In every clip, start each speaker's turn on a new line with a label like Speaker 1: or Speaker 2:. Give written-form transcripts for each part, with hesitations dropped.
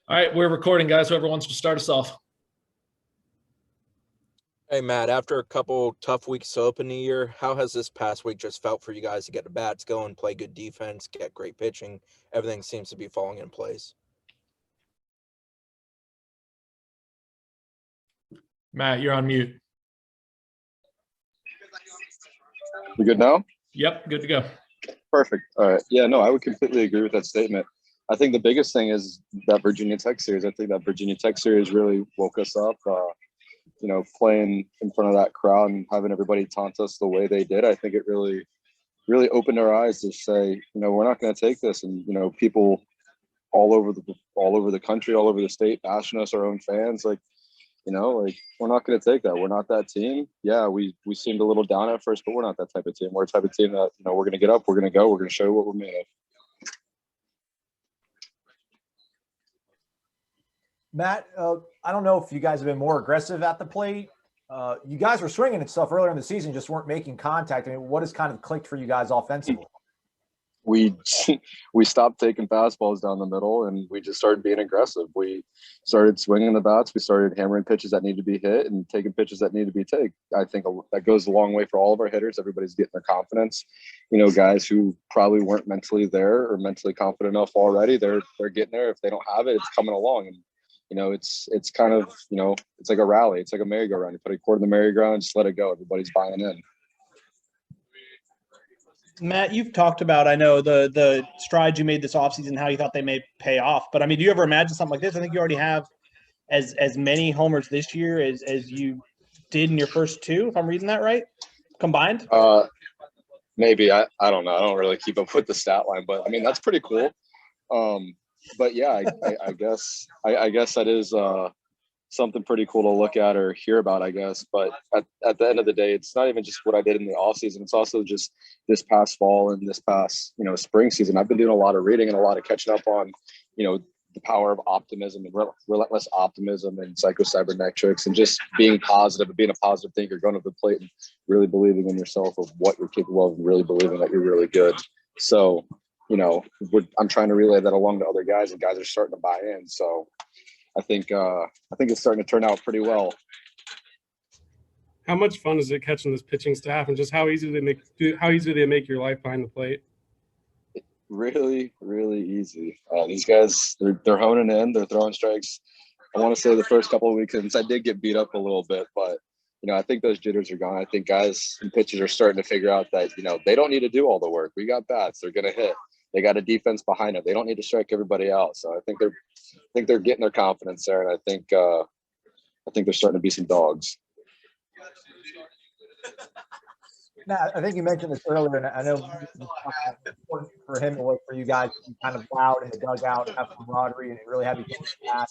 Speaker 1: All right, we're recording, guys. Whoever wants to start us off.
Speaker 2: Hey, Matt, after a couple tough weeks to open the year, how has this past week just felt for you guys to get the bats going, play good defense, get great pitching? Everything seems to be falling in place.
Speaker 1: Matt, you're on mute.
Speaker 3: We good now?
Speaker 1: Yep, good to go.
Speaker 3: Perfect. All right. Yeah, no, I would completely agree with that statement. I think the biggest thing is that Virginia Tech series. I think that Virginia Tech series really woke us up. Playing in front of that crowd and having everybody taunt us the way they did, I think it really opened our eyes to say, we're not going to take this. And people all over the country, all over the state, bashing us, our own fans, we're not going to take that. We're not that team. Yeah, we seemed a little down at first, but we're not that type of team. We're a type of team that we're going to get up, we're going to go, we're going to show you what we're made of.
Speaker 4: Matt, I don't know if you guys have been more aggressive at the plate. You guys were swinging and stuff earlier in the season, just weren't making contact. I mean, what has kind of clicked for you guys offensively?
Speaker 3: We stopped taking fastballs down the middle, and we just started being aggressive. We started swinging the bats. We started hammering pitches that need to be hit and taking pitches that need to be taken. I think that goes a long way for all of our hitters. Everybody's getting their confidence. Guys who probably weren't mentally there or mentally confident enough already, they're getting there. If they don't have it, it's coming along. And it's kind of, it's like a rally. It's like a merry-go-round. You put a quarter in the merry-go-round, just let it go. Everybody's buying in.
Speaker 5: Matt, you've talked about, I know, the strides you made this offseason, how you thought they may pay off. But, I mean, do you ever imagine something like this? I think you already have as many homers this year as you did in your first two, if I'm reading that right, combined?
Speaker 3: Maybe. I don't know. I don't really keep up with the stat line. But, I mean, that's pretty cool. But yeah, I guess that is something pretty cool to look at or hear about, I guess. But at the end of the day, it's not even just what I did in the off season. It's also just this past fall and this past, spring season. I've been doing a lot of reading and a lot of catching up on, the power of optimism and relentless optimism and psychocybernetics and just being positive and being a positive thinker, going to the plate and really believing in yourself of what you're capable of and really believing that you're really good. So, I'm trying to relay that along to other guys, and guys are starting to buy in. So I think it's starting to turn out pretty well.
Speaker 6: How much fun is it catching this pitching staff, and just how easy do they make your life behind the plate?
Speaker 3: Really, really easy. These guys, they're honing in, they're throwing strikes. I want to say the first couple of weekends I did get beat up a little bit, but I think those jitters are gone. I think guys and pitchers are starting to figure out that they don't need to do all the work. We got bats, they're going to hit. They got a defense behind them. They don't need to strike everybody out. So I think they're getting their confidence there, and I think they're starting to be some dogs.
Speaker 4: Matt, I think you mentioned this earlier, and I know how important for him it was for you guys to be kind of loud in the dugout, have camaraderie, and really have each other's back.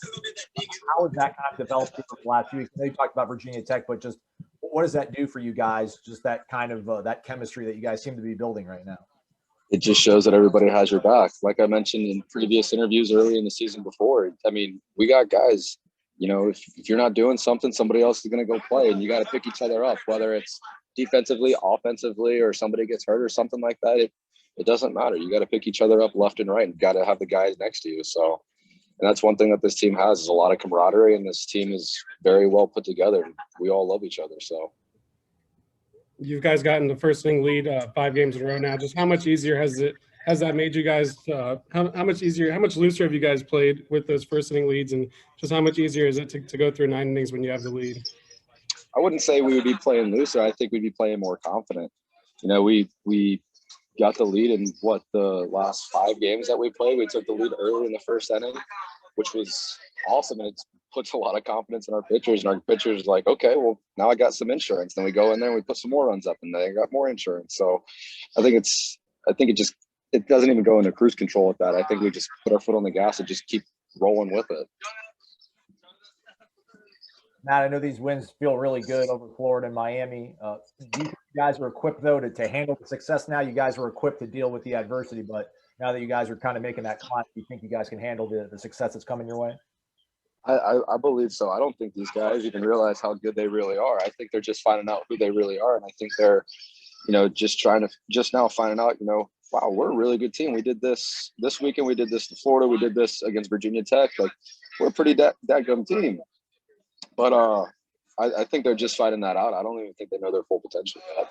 Speaker 4: How has that kind of developed over the last few weeks? I know you talked about Virginia Tech, but just what does that do for you guys? Just that kind of that chemistry that you guys seem to be building right now.
Speaker 3: It just shows that everybody has your back. Like I mentioned in previous interviews early in the season before, I mean, we got guys, if you're not doing something, somebody else is going to go play, and you got to pick each other up, whether it's defensively, offensively, or somebody gets hurt or something like that. It doesn't matter. You got to pick each other up left and right, and got to have the guys next to you. So, and that's one thing that this team has is a lot of camaraderie, and this team is very well put together. We all love each other. So.
Speaker 6: You guys gotten the first inning lead 5 games in a row now. Just how much easier has that made you guys? How much looser have you guys played with those first inning leads, and just how much easier is it to go through 9 innings when you have the lead?
Speaker 3: I wouldn't say we would be playing looser. I think we'd be playing more confident. We got the lead in the last 5 games that we played. We took the lead early in the first inning, which was awesome, and it puts a lot of confidence in our pitchers. And our pitchers are like, okay, well, now I got some insurance. Then we go in there and we put some more runs up, and they got more insurance. So I think it doesn't even go into cruise control with that. I think we just put our foot on the gas and just keep rolling with it.
Speaker 4: Matt, I know these wins feel really good over Florida and Miami. Do you think you guys are equipped, though, to handle the success now? You guys are equipped to deal with the adversity, but now that you guys are kind of making that climb, do you think you guys can handle the success that's coming your way?
Speaker 3: I believe so. I don't think these guys even realize how good they really are. I think they're just finding out who they really are, and I think they're, just now finding out, wow, we're a really good team. We did this weekend. We did this to Florida. We did this against Virginia Tech. Like, we're a pretty dadgum team. But I think they're just finding that out. I don't even think they know their full potential yet.